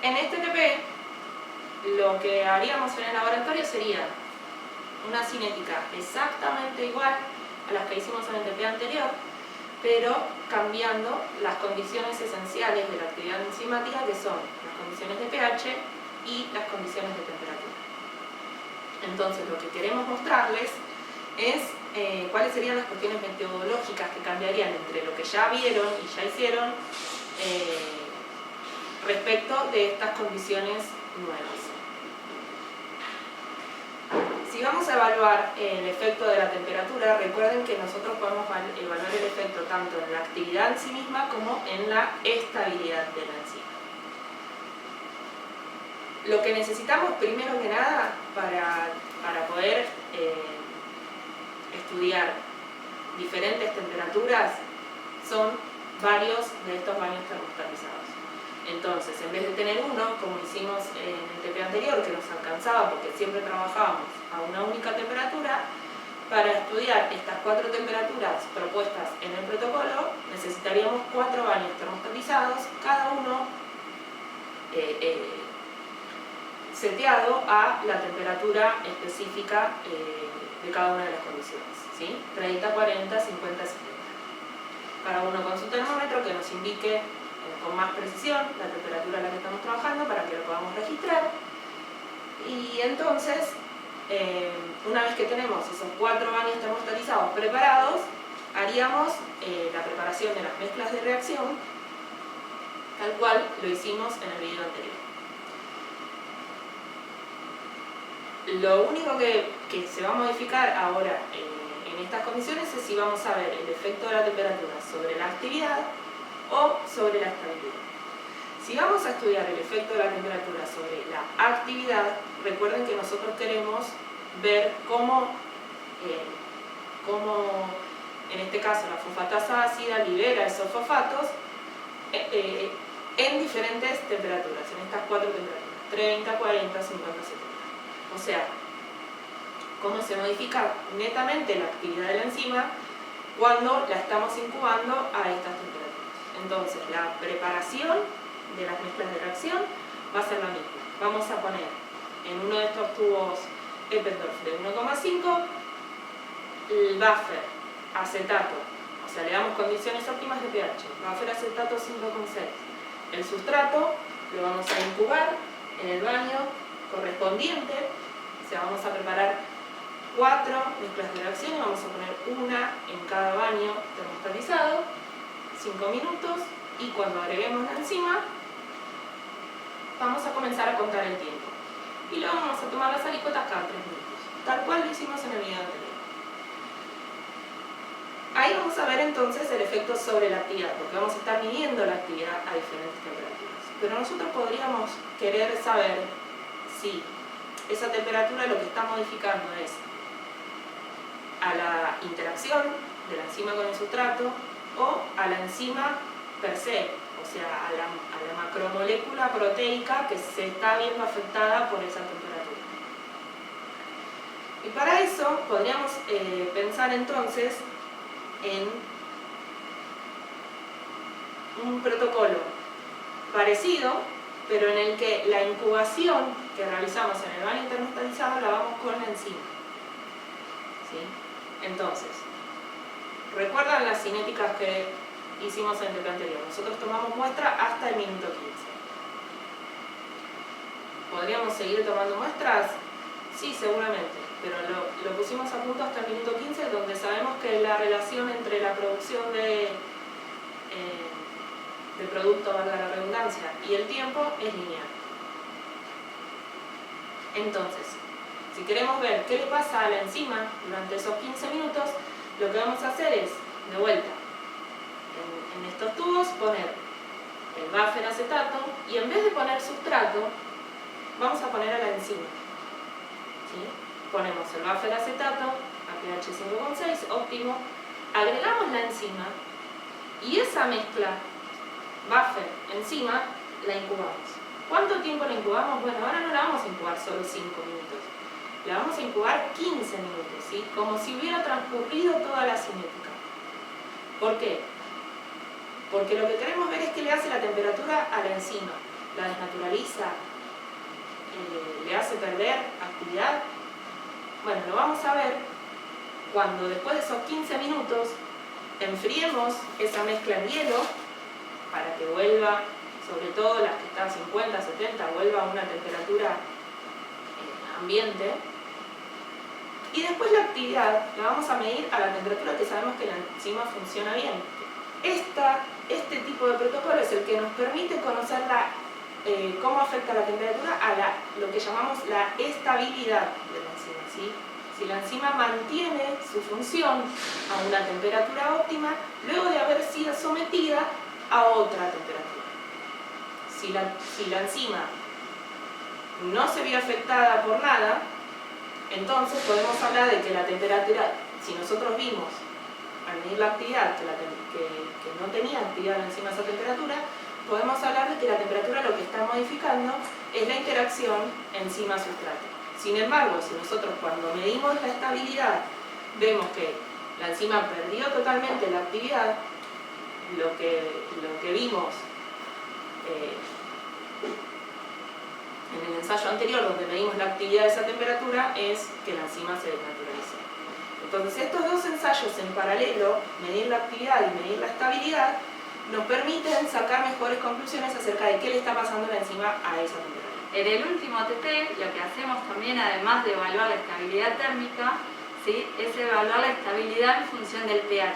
En este TP, lo que haríamos en el laboratorio sería una cinética exactamente igual a las que hicimos en el TP anterior, pero cambiando las condiciones esenciales de la actividad enzimática, que son las condiciones de pH y las condiciones de temperatura. Entonces, lo que queremos mostrarles es cuáles serían las cuestiones metodológicas que cambiarían entre lo que ya vieron y ya hicieron respecto de estas condiciones nuevas. Si vamos a evaluar el efecto de la temperatura, recuerden que nosotros podemos evaluar el efecto tanto en la actividad en sí misma como en la estabilidad de la enzima. Lo que necesitamos primero que nada para poder estudiar diferentes temperaturas son varios de estos baños termostatizados. Entonces, en vez de tener uno, como hicimos en el TP anterior, que nos alcanzaba porque siempre trabajábamos a una única temperatura, para estudiar estas 4 temperaturas propuestas en el protocolo, necesitaríamos 4 baños termostatizados, cada uno seteado a la temperatura específica de cada una de las condiciones, ¿sí? 30, 40, 50, 70. Cada uno con su termómetro que nos indique con más precisión la temperatura a la que estamos trabajando para que lo podamos registrar. Y entonces, una vez que tenemos esos 4 baños termostatizados preparados, haríamos la preparación de las mezclas de reacción tal cual lo hicimos en el video anterior. Lo único que se va a modificar ahora en estas condiciones es si vamos a ver el efecto de la temperatura sobre la actividad o sobre la estabilidad. Si vamos a estudiar el efecto de la temperatura sobre la actividad, recuerden que nosotros queremos ver cómo en este caso la fosfatasa ácida libera esos fosfatos en diferentes temperaturas, en estas 4 temperaturas, 30, 40, 50, 70. O sea, cómo se modifica netamente la actividad de la enzima cuando la estamos incubando a estas temperaturas. Entonces, la preparación de las mezclas de reacción va a ser la misma. Vamos a poner en uno de estos tubos Eppendorf de 1,5 el buffer acetato, o sea, le damos condiciones óptimas de pH, buffer acetato 5,6. El sustrato lo vamos a incubar en el baño correspondiente, o sea, vamos a preparar 4 mezclas de reacción y vamos a poner una en cada baño termostatizado, 5 minutos, y cuando agreguemos la enzima vamos a comenzar a contar el tiempo y luego vamos a tomar las alicuotas cada 3 minutos, tal cual lo hicimos en el video anterior. Ahí vamos a ver entonces el efecto sobre la actividad, porque vamos a estar midiendo la actividad a diferentes temperaturas. Pero nosotros podríamos querer saber si esa temperatura lo que está modificando es a la interacción de la enzima con el sustrato o a la enzima per se, o sea, a la macromolécula proteica que se está viendo afectada por esa temperatura. Y para eso podríamos pensar entonces en un protocolo parecido, pero en el que la incubación que realizamos en el baño termostatizado la vamos con la enzima, ¿sí? Entonces, ¿recuerdan las cinéticas que hicimos en el TP anterior? Nosotros tomamos muestra hasta el minuto 15. ¿Podríamos seguir tomando muestras? Sí, seguramente, pero lo pusimos a punto hasta el minuto 15, donde sabemos que la relación entre la producción de producto, valga la redundancia, y el tiempo es lineal. Entonces, si queremos ver qué le pasa a la enzima durante esos 15 minutos, lo que vamos a hacer es, de vuelta, en estos tubos poner el buffer acetato y en vez de poner sustrato, vamos a poner a la enzima, ¿sí? Ponemos el buffer acetato a pH 5,6 óptimo, agregamos la enzima y esa mezcla buffer enzima la incubamos. ¿Cuánto tiempo la incubamos? Bueno, ahora no la vamos a incubar solo 5 minutos, la vamos a incubar 15 minutos, ¿sí? Como si hubiera transcurrido toda la cinética. ¿Por qué? Porque lo que queremos ver es qué le hace la temperatura a la enzima. la desnaturaliza, le hace perder actividad. Bueno, lo vamos a ver cuando después de esos 15 minutos enfriemos esa mezcla en hielo para que vuelva, sobre todo las que están a 50, 70, vuelva a una temperatura ambiente. Y después la actividad la vamos a medir a la temperatura que sabemos que la enzima funciona bien. Este tipo de protocolo es el que nos permite conocer cómo afecta la temperatura a lo que llamamos la estabilidad de la enzima, ¿sí? Si la enzima mantiene su función a una temperatura óptima luego de haber sido sometida a otra temperatura. Si la enzima no se vio afectada por nada, entonces podemos hablar de que la temperatura, si nosotros vimos al medir la actividad que no tenía actividad la enzima a esa temperatura, podemos hablar de que la temperatura lo que está modificando es la interacción enzima-sustrato. Sin embargo, si nosotros cuando medimos la estabilidad vemos que la enzima perdió totalmente la actividad, lo que vimos en el ensayo anterior, donde medimos la actividad de esa temperatura, es que la enzima se desnaturalizó. Entonces, estos dos ensayos en paralelo, medir la actividad y medir la estabilidad, nos permiten sacar mejores conclusiones acerca de qué le está pasando a la enzima a esa temperatura. En el último TT, lo que hacemos también, además de evaluar la estabilidad térmica, ¿sí?, es evaluar la estabilidad en función del pH.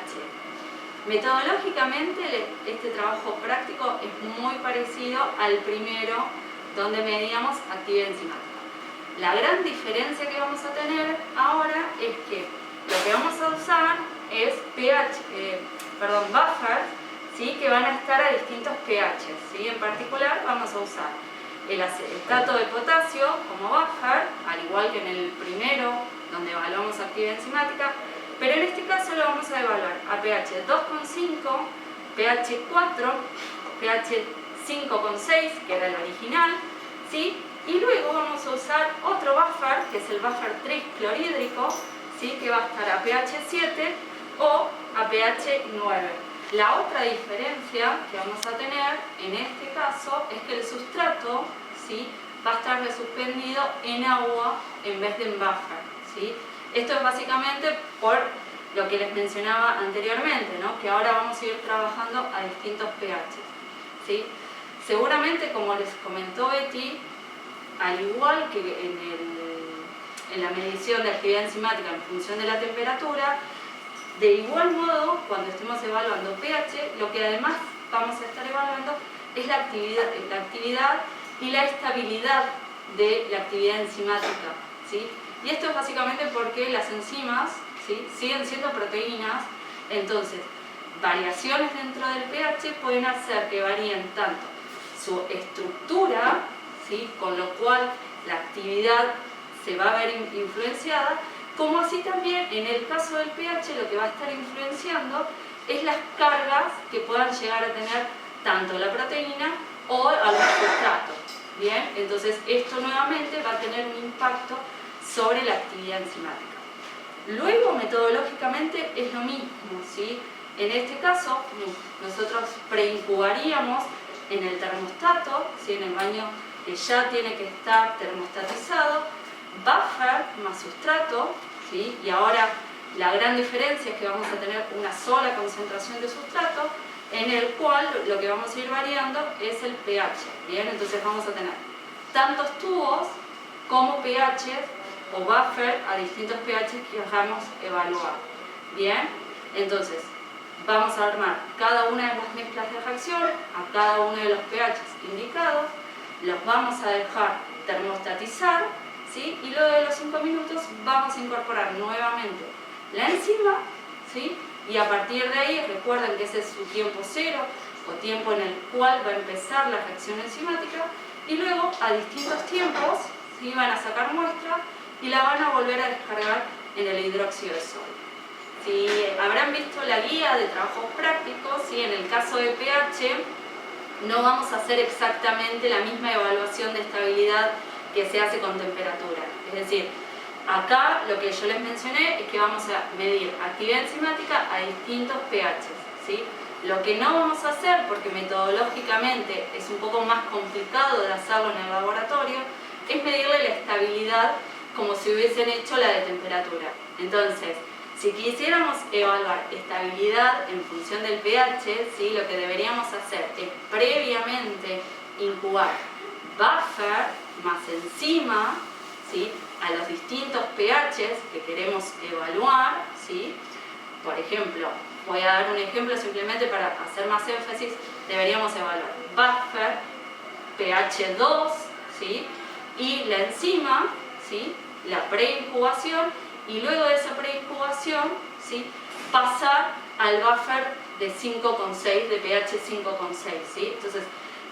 Metodológicamente, este trabajo práctico es muy parecido al primero, donde medíamos actividad enzimática. La gran diferencia que vamos a tener ahora es que lo que vamos a usar es buffers, ¿sí?, que van a estar a distintos pH, ¿sí? En particular vamos a usar el acetato de potasio como buffer, al igual que en el primero, donde evaluamos actividad enzimática, pero en este caso lo vamos a evaluar a pH 2,5, pH 4, pH 5,6, que era el original, ¿sí? Y luego vamos a usar otro buffer, que es el buffer triclorhídrico, ¿sí?, que va a estar a pH 7 o a pH 9. La otra diferencia que vamos a tener en este caso es que el sustrato, ¿sí?, va a estar resuspendido en agua en vez de en buffer, ¿sí? Esto es básicamente por lo que les mencionaba anteriormente, ¿no?, que ahora vamos a ir trabajando a distintos pH, ¿sí? Seguramente, como les comentó Betty, al igual que en la medición de actividad enzimática en función de la temperatura, de igual modo, cuando estemos evaluando pH, lo que además vamos a estar evaluando es la actividad y la estabilidad de la actividad enzimática, ¿sí? Y esto es básicamente porque las enzimas, ¿sí?, siguen siendo proteínas, entonces variaciones dentro del pH pueden hacer que varíen tanto su estructura, ¿sí?, con lo cual la actividad se va a ver influenciada, como así también en el caso del pH lo que va a estar influenciando es las cargas que puedan llegar a tener tanto la proteína o a los sustratos. Bien, entonces esto nuevamente va a tener un impacto sobre la actividad enzimática. Luego, metodológicamente es lo mismo, ¿sí? En este caso, nosotros preincubaríamos en el termostato, ¿sí?, en el baño que ya tiene que estar termostatizado, buffer más sustrato, ¿sí? Y ahora la gran diferencia es que vamos a tener una sola concentración de sustrato, en el cual lo que vamos a ir variando es el pH, ¿bien? Entonces vamos a tener tantos tubos como pH o buffer a distintos pH que vamos a evaluar, ¿bien? Entonces vamos a armar cada una de las mezclas de reacción a cada uno de los pH indicados, los vamos a dejar termostatizar, ¿sí? Y luego de los 5 minutos vamos a incorporar nuevamente la enzima, ¿sí? Y a partir de ahí, recuerden que ese es su tiempo cero o tiempo en el cual va a empezar la reacción enzimática, y luego a distintos tiempos, ¿sí?, van a sacar muestra y la van a volver a descargar en el hidróxido de sodio. Si habrán visto la guía de trabajos prácticos, ¿sí?, en el caso de pH no vamos a hacer exactamente la misma evaluación de estabilidad que se hace con temperatura. Es decir, acá lo que yo les mencioné es que vamos a medir actividad enzimática a distintos pH, ¿sí? Lo que no vamos a hacer, porque metodológicamente es un poco más complicado de hacerlo en el laboratorio, es medirle la estabilidad como si hubiesen hecho la de temperatura. Entonces, si quisiéramos evaluar estabilidad en función del pH, ¿sí? Lo que deberíamos hacer es previamente incubar buffer más enzima, ¿sí? A los distintos pHs que queremos evaluar, ¿sí? Por ejemplo, voy a dar un ejemplo simplemente para hacer más énfasis. Deberíamos evaluar buffer, pH 2, ¿sí? Y la enzima, ¿sí? La preincubación, y luego de esa preincubación, ¿sí? Pasar al buffer de 5,6, de pH 5,6, ¿sí? Entonces,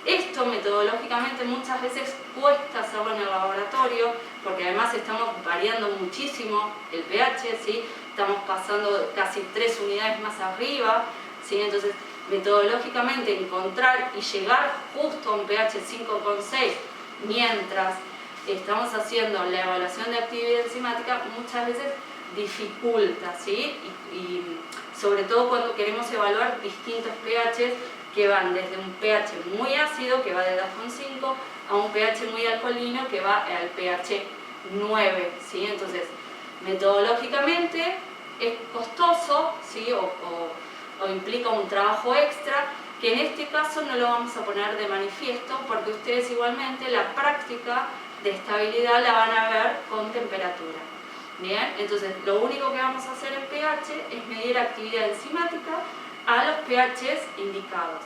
esto metodológicamente muchas veces cuesta hacerlo en el laboratorio, porque además estamos variando muchísimo el pH, ¿sí? Estamos pasando casi 3 unidades más arriba, ¿sí? Entonces, metodológicamente encontrar y llegar justo a un pH 5,6 mientras estamos haciendo la evaluación de actividad enzimática muchas veces dificulta, ¿sí? Y sobre todo cuando queremos evaluar distintos pHs que van desde un pH muy ácido, que va de 2,5, a un pH muy alcalino, que va al pH 9, ¿sí? Entonces, metodológicamente es costoso, ¿sí? o implica un trabajo extra, que en este caso no lo vamos a poner de manifiesto, porque ustedes igualmente la práctica de estabilidad la van a ver con temperatura. Bien, entonces lo único que vamos a hacer en pH es medir actividad enzimática a los pHs indicados.